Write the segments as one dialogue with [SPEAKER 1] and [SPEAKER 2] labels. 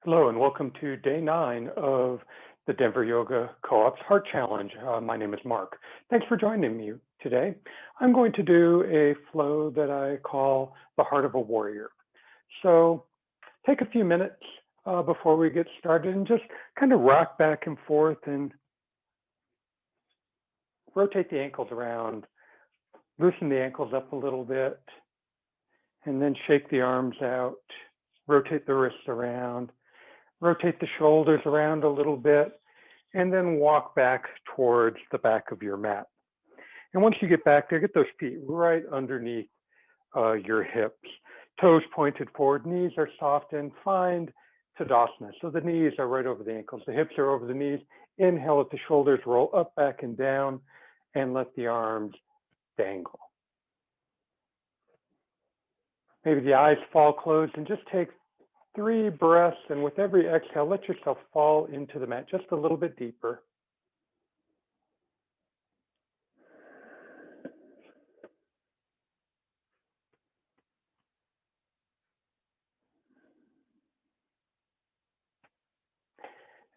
[SPEAKER 1] Hello and welcome to day 9 of the Denver Yoga Co-op's Heart Challenge. My name is Mark. Thanks for joining me today. I'm going to do a flow that I call the Heart of a Warrior. So take a few minutes before we get started and just kind of rock back and forth and rotate the ankles around, loosen the ankles up a little bit, and then shake the arms out, rotate the wrists around, rotate the shoulders around a little bit, and then walk back towards the back of your mat. And once you get back there, get those feet right underneath your hips, toes pointed forward, knees are soft, and find Tadasana. So the knees are right over the ankles, the hips are over the knees. Inhale, let the shoulders roll up, back, and down, and let the arms dangle. Maybe the eyes fall closed and just take 3 breaths, and with every exhale, let yourself fall into the mat just a little bit deeper.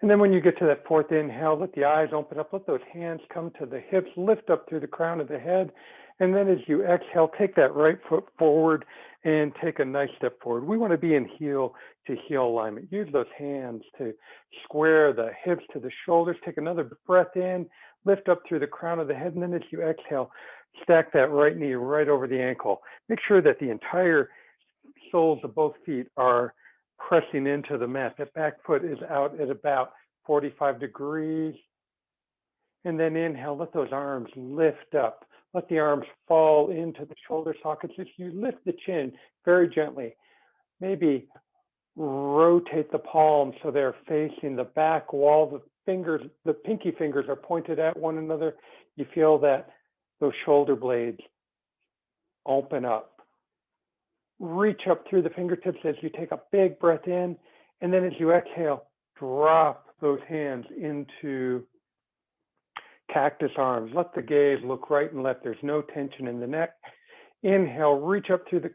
[SPEAKER 1] And then when you get to that 4th inhale, let the eyes open up, let those hands come to the hips, lift up through the crown of the head. And then as you exhale, take that right foot forward and take a nice step forward. We want to be in heel to heel alignment. Use those hands to square the hips to the shoulders. Take another breath in, lift up through the crown of the head. And then as you exhale, stack that right knee right over the ankle. Make sure that the entire soles of both feet are pressing into the mat. That back foot is out at about 45 degrees. And then inhale, let those arms lift up. Let the arms fall into the shoulder sockets. As you lift the chin very gently, maybe rotate the palms so they're facing the back wall. The fingers, the pinky fingers are pointed at one another. You feel that those shoulder blades open up. Reach up through the fingertips as you take a big breath in, and then as you exhale, drop those hands into cactus arms. Let the gaze look right and left. There's no tension in the neck. Inhale, reach up through the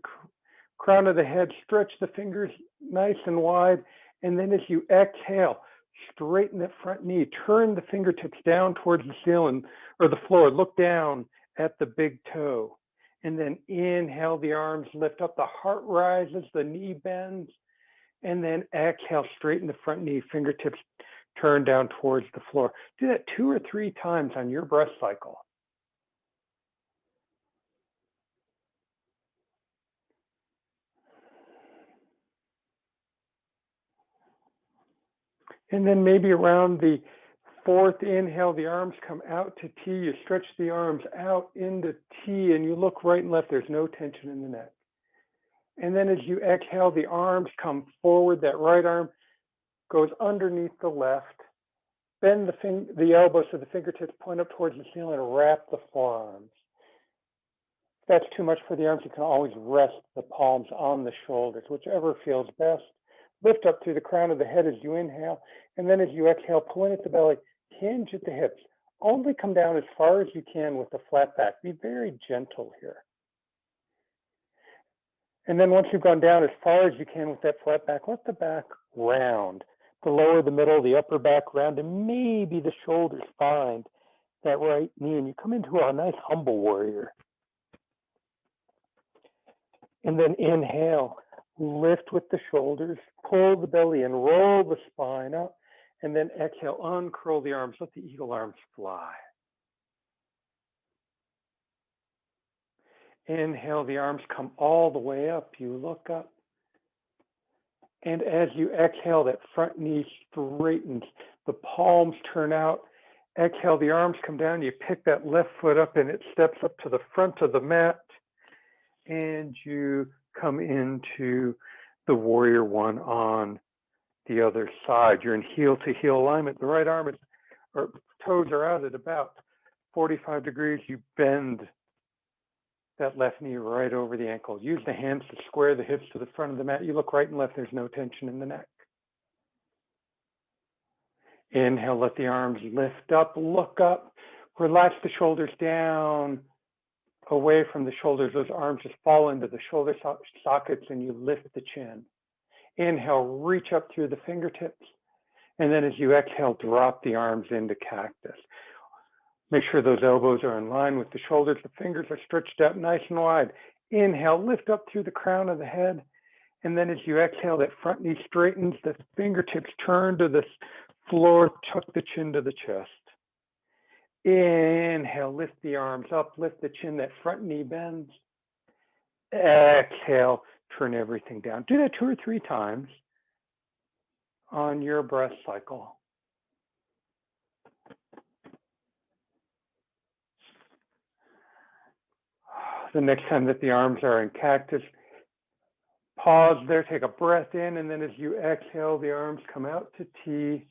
[SPEAKER 1] crown of the head, stretch the fingers nice and wide, and then as you exhale, straighten the front knee, turn the fingertips down towards the ceiling or the floor, look down at the big toe. And then inhale, the arms lift up, the heart rises, the knee bends, and then exhale, straighten the front knee, fingertips turn down towards the floor. Do that 2 or 3 times on your breath cycle. And then maybe around the 4th inhale, the arms come out to T. You stretch the arms out into T, and you look right and left. There's no tension in the neck. And then as you exhale, the arms come forward. That right arm goes underneath the left. Bend the elbows so the fingertips point up towards the ceiling and wrap the forearms. If that's too much for the arms, you can always rest the palms on the shoulders, whichever feels best. Lift up through the crown of the head as you inhale, and then as you exhale, pull in at the belly, hinge at the hips. Only come down as far as you can with the flat back. Be very gentle here. And then once you've gone down as far as you can with that flat back, let the back round. The lower, the middle, the upper back round, and maybe the shoulders find that right knee, and you come into a nice humble warrior. And then inhale, lift with the shoulders, pull the belly and roll the spine up, and then exhale, uncurl the arms, let the eagle arms fly. Inhale, the arms come all the way up, you look up. And as you exhale, that front knee straightens, the palms turn out. Exhale, the arms come down, you pick that left foot up and it steps up to the front of the mat. And you come into the warrior one on the other side. You're in heel to heel alignment. The right arm or toes are out at about 45 degrees. You bend that left knee right over the ankle. Use the hands to square the hips to the front of the mat. You look right and left. There's no tension in the neck. Inhale, let the arms lift up, look up, relax the shoulders down, away from the shoulders. Those arms just fall into the shoulder sockets and you lift the chin. Inhale, reach up through the fingertips. And then as you exhale, drop the arms into cactus. Make sure those elbows are in line with the shoulders. The fingers are stretched out nice and wide. Inhale, lift up through the crown of the head. And then as you exhale, that front knee straightens, the fingertips turn to the floor, tuck the chin to the chest. Inhale, lift the arms up, lift the chin, that front knee bends. Exhale, turn everything down. Do that 2 or 3 times on your breath cycle. The next time that the arms are in cactus, pause there, take a breath in, and then as you exhale, the arms come out to T.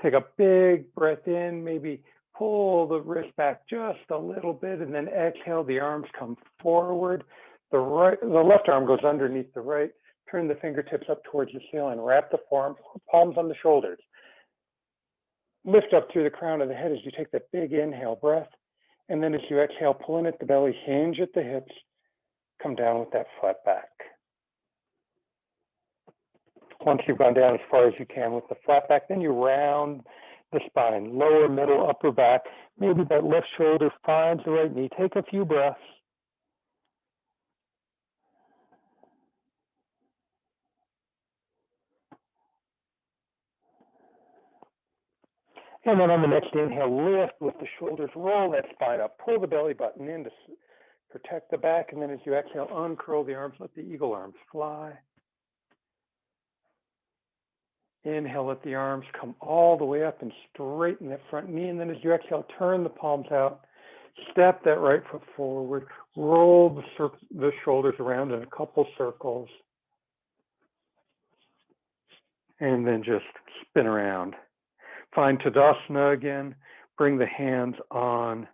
[SPEAKER 1] Take a big breath in, maybe pull the wrist back just a little bit, and then exhale, the arms come forward. The left arm goes underneath the right. Turn the fingertips up towards the ceiling. Wrap the palms on the shoulders. Lift up through the crown of the head as you take that big inhale breath. And then as you exhale, pull in at the belly, hinge at the hips, come down with that flat back. Once you've gone down as far as you can with the flat back, then you round the spine, lower, middle, upper back. Maybe that left shoulder finds the right knee. Take a few breaths. And then on the next inhale, lift with the shoulders, roll that spine up, pull the belly button in to protect the back. And then as you exhale, uncurl the arms, let the eagle arms fly. Inhale, let the arms come all the way up and straighten that front knee. And then as you exhale, turn the palms out, step that right foot forward, roll the shoulders around in a couple circles, and then just spin around. Find Tadasana again. Bring the hands on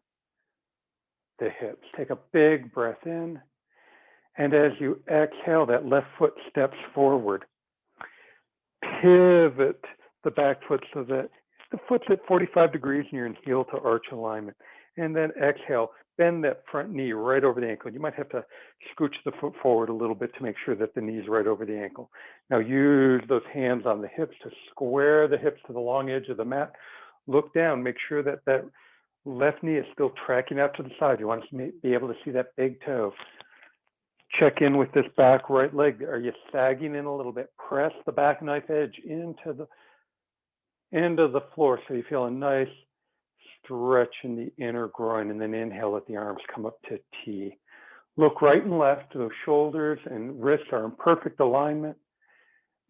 [SPEAKER 1] the hips. Take a big breath in. And as you exhale, that left foot steps forward. Pivot the back foot so that the foot's at 45 degrees and you're in heel to arch alignment. And then exhale, bend that front knee right over the ankle. You might have to scooch the foot forward a little bit to make sure that the knee's right over the ankle. Now use those hands on the hips to square the hips to the long edge of the mat. Look down, make sure that that left knee is still tracking out to the side. You want to be able to see that big toe. Check in with this back right leg. Are you sagging in a little bit? Press the back knife edge into the end of the floor so you feel a nice stretch in the inner groin, and then inhale, let the arms come up to T. Look right and left. Those shoulders and wrists are in perfect alignment.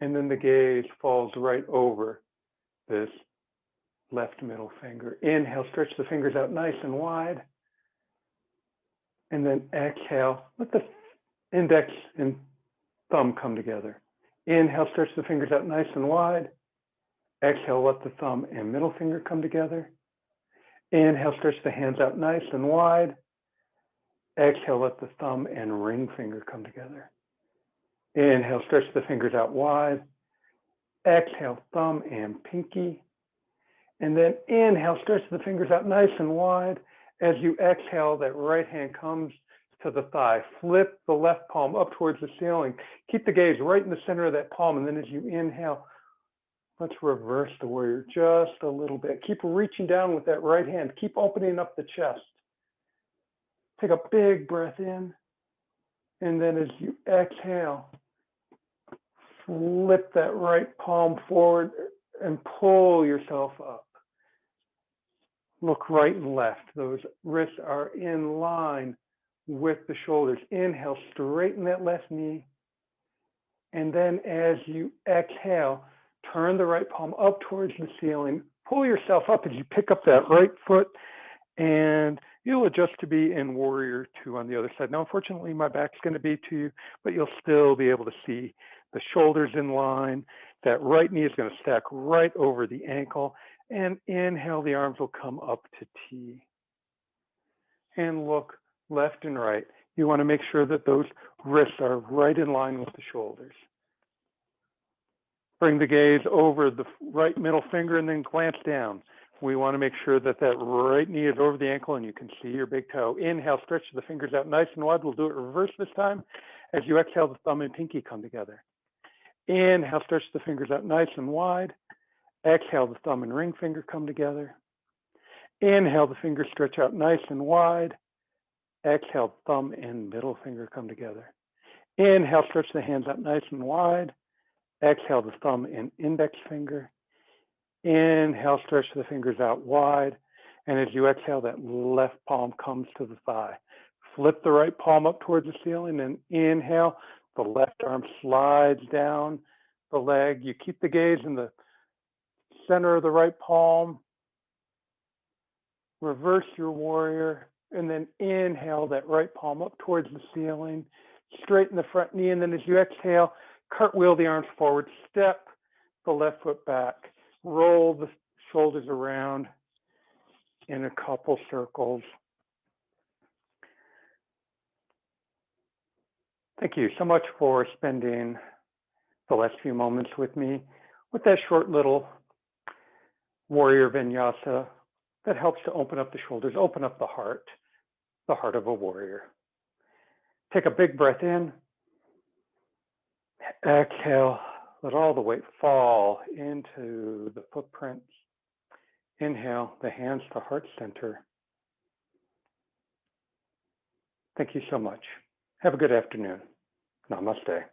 [SPEAKER 1] And then the gaze falls right over this left middle finger. Inhale, stretch the fingers out nice and wide. And then exhale, let the index and thumb come together. Inhale, stretch the fingers out nice and wide. Exhale, let the thumb and middle finger come together. Inhale, stretch the hands out nice and wide. Exhale, let the thumb and ring finger come together. Inhale, stretch the fingers out wide. Exhale, thumb and pinky. And then inhale, stretch the fingers out nice and wide. As you exhale, that right hand comes to the thigh. Flip the left palm up towards the ceiling. Keep the gaze right in the center of that palm. And then as you inhale, let's reverse the warrior just a little bit. Keep reaching down with that right hand. Keep opening up the chest. Take a big breath in. And then as you exhale, flip that right palm forward and pull yourself up. Look right and left. Those wrists are in line with the shoulders. Inhale, straighten that left knee. And then as you exhale, turn the right palm up towards the ceiling. Pull yourself up as you pick up that right foot, and you'll adjust to be in Warrior Two on the other side. Now, unfortunately, my back's going to be to you, but you'll still be able to see the shoulders in line. That right knee is going to stack right over the ankle. And inhale, the arms will come up to T. And look left and right. You want to make sure that those wrists are right in line with the shoulders. Bring the gaze over the right middle finger and then glance down. We want to make sure that that right knee is over the ankle and you can see your big toe. Inhale, stretch the fingers out nice and wide. We'll do it reverse this time. As you exhale, the thumb and pinky come together. Inhale, stretch the fingers out nice and wide. Exhale, the thumb and ring finger come together. Inhale, the fingers stretch out nice and wide. Exhale, thumb and middle finger come together. Inhale, stretch the hands out nice and wide. Exhale, the thumb and index finger. Inhale, stretch the fingers out wide. And as you exhale, that left palm comes to the thigh. Flip the right palm up towards the ceiling and inhale. The left arm slides down the leg. You keep the gaze in the center of the right palm. Reverse your warrior. And then inhale that right palm up towards the ceiling. Straighten the front knee. And then as you exhale, cartwheel the arms forward. Step the left foot back. Roll the shoulders around in a couple circles. Thank you so much for spending the last few moments with me with that short little warrior vinyasa that helps to open up the shoulders, open up the heart of a warrior. Take a big breath in. Exhale, let all the weight fall into the footprints. Inhale, the hands to heart center. Thank you so much. Have a good afternoon. Namaste.